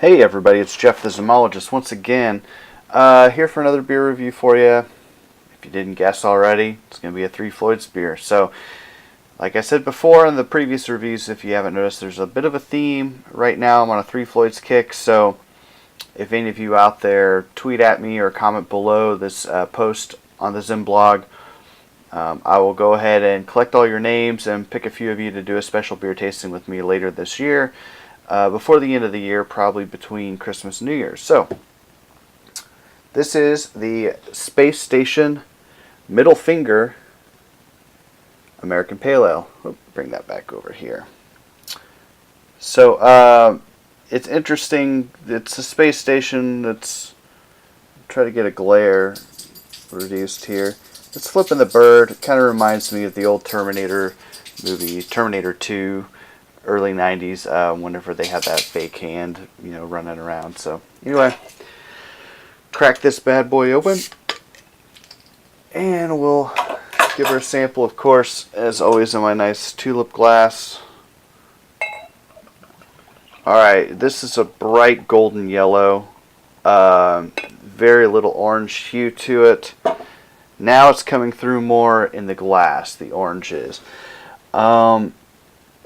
Hey everybody, it's Jeff the Zymologist once again, here for another beer review for you. If you didn't guess already, it's going to be a 3 Floyds beer. So, like I said before in the previous reviews, if you haven't noticed, there's a bit of a theme. Right now I'm on a 3 Floyds kick, so if any of you out there tweet at me or comment below this post on the Zym blog, I will go ahead and collect all your names and pick a few of you to do a special beer tasting with me later this year. Before the end of the year, probably between Christmas and New Year's. So, this is the Space Station Middle Finger American Pale Ale. Bring that back over here. So, it's interesting. It's a space station that's... try to get a glare reduced here. It's flipping the bird. It kind of reminds me of the old Terminator movie, Terminator 2. Early 90s, whenever they had that fake hand, running around. So, anyway, crack this bad boy open, and we'll give her a sample, of course, as always, in my nice tulip glass. Alright, this is a bright golden yellow, very little orange hue to it. Now it's coming through more in the glass, the orange is.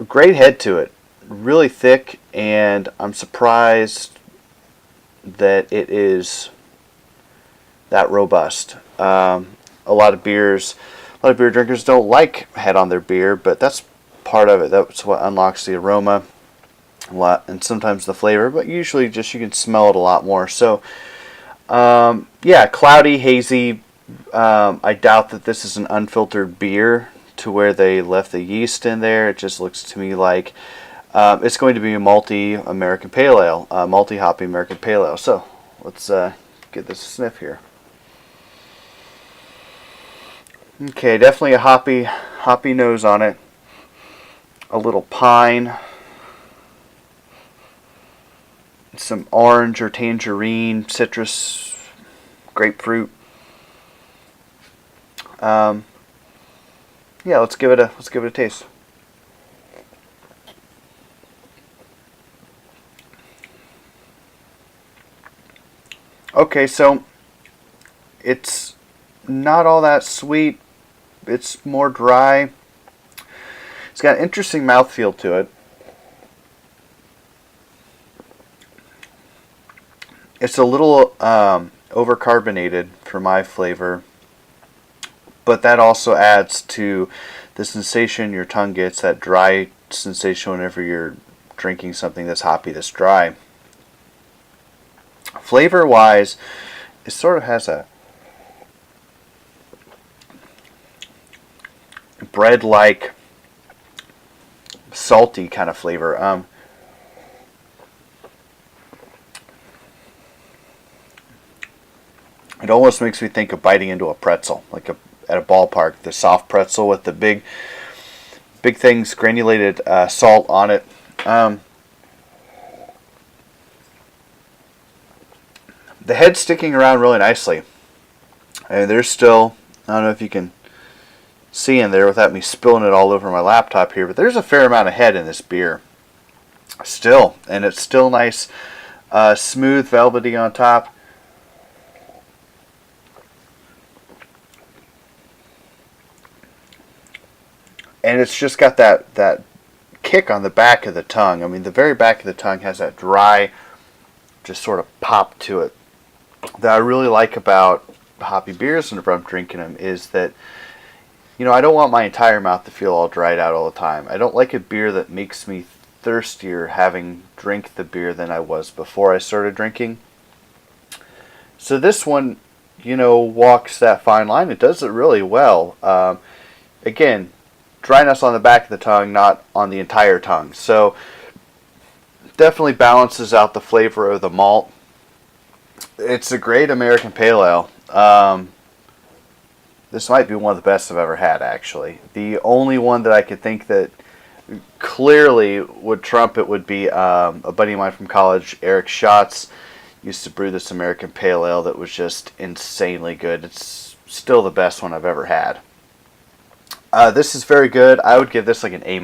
Great head to it, really thick, and I'm surprised that it is that robust. A lot of beer drinkers don't like head on their beer, but that's part of it. That's what unlocks the aroma a lot, and sometimes the flavor, but usually just you can smell it a lot more. So, yeah, cloudy, hazy. I doubt that this is an unfiltered beer to where they left the yeast in there. It just looks to me like it's going to be a malty American Pale Ale, multi-hoppy American Pale Ale. So let's get this a sniff here. Okay, definitely a hoppy nose on it. A little pine, some orange or tangerine, citrus, grapefruit. Yeah, let's give it a taste. Okay, so it's not all that sweet. It's more dry. It's got an interesting mouthfeel to it. It's a little overcarbonated for my flavor. But that also adds to the sensation your tongue gets, that dry sensation whenever you're drinking something that's hoppy, that's dry. Flavor-wise, it sort of has a bread-like, salty kind of flavor. It almost makes me think of biting into a pretzel, like at a ballpark, the soft pretzel with the big things, granulated salt on it. The head's sticking around really nicely, and there's still, I don't know if you can see in there without me spilling it all over my laptop here, but there's a fair amount of head in this beer still, and it's still nice, smooth, velvety on top. And it's just got that kick on the back of the tongue. I mean, the very back of the tongue has that dry, just sort of pop to it that I really like about hoppy beers whenever I'm drinking them, is that, I don't want my entire mouth to feel all dried out all the time. I don't like a beer that makes me thirstier having drank the beer than I was before I started drinking. So this one, walks that fine line. It does it really well. Again, dryness on the back of the tongue, not on the entire tongue. So definitely balances out the flavor of the malt. It's a great American Pale Ale. This might be one of the best I've ever had, actually. The only one that I could think that clearly would trump it would be a buddy of mine from college, Eric Schatz, used to brew this American Pale Ale that was just insanely good. It's still the best one I've ever had. This is very good. I would give this like an A-.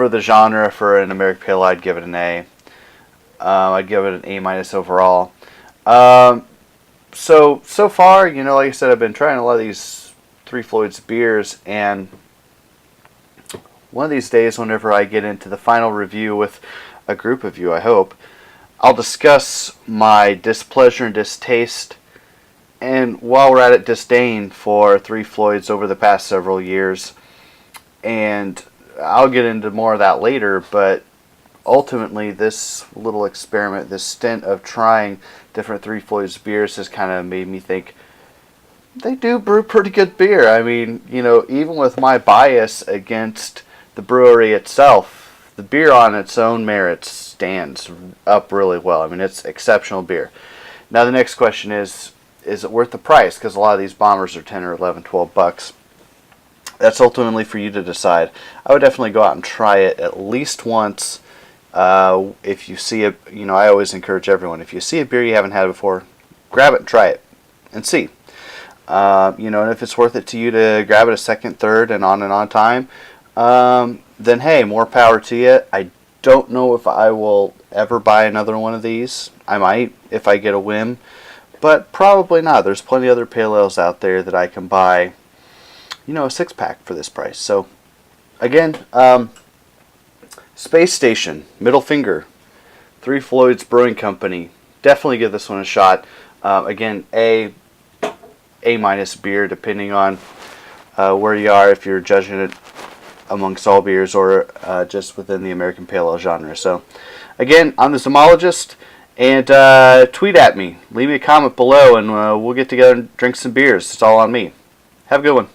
for the genre, for an American Pale Ale, I'd give it an A. I'd give it an A- overall. So far, you know, like I said, I've been trying a lot of these Three Floyds beers, and one of these days, whenever I get into the final review with a group of you, I hope, I'll discuss my displeasure and distaste, and while we're at it, disdain for Three Floyds over the past several years. And I'll get into more of that later, but ultimately this little experiment, this stint of trying different Three Floyds beers has kind of made me think they do brew pretty good beer. I mean, you know, even with my bias against the brewery itself, the beer on its own merits stands up really well. I mean, it's exceptional beer. Now the next question is it worth the price? Because a lot of these bombers are 10 or 11, 12 bucks. That's ultimately for you to decide. I would definitely go out and try it at least once. If you see a, you know, I always encourage everyone, if you see a beer you haven't had before, grab it and try it and see. You know, and if it's worth it to you to grab it a second, third, and on time, then hey, more power to you. I don't know if I will ever buy another one of these. I might if I get a whim, but probably not. There's plenty of other pale ales out there that I can buy, you know, a 6-pack for this price. So again, Space Station, middle finger, Three Floyds Brewing Company. Definitely give this one a shot. Again, A- beer, depending on where you are, if you're judging it amongst all beers or just within the American Pale Ale genre. So again, I'm the Zomologist, and tweet at me. Leave me a comment below, and we'll get together and drink some beers. It's all on me. Have a good one.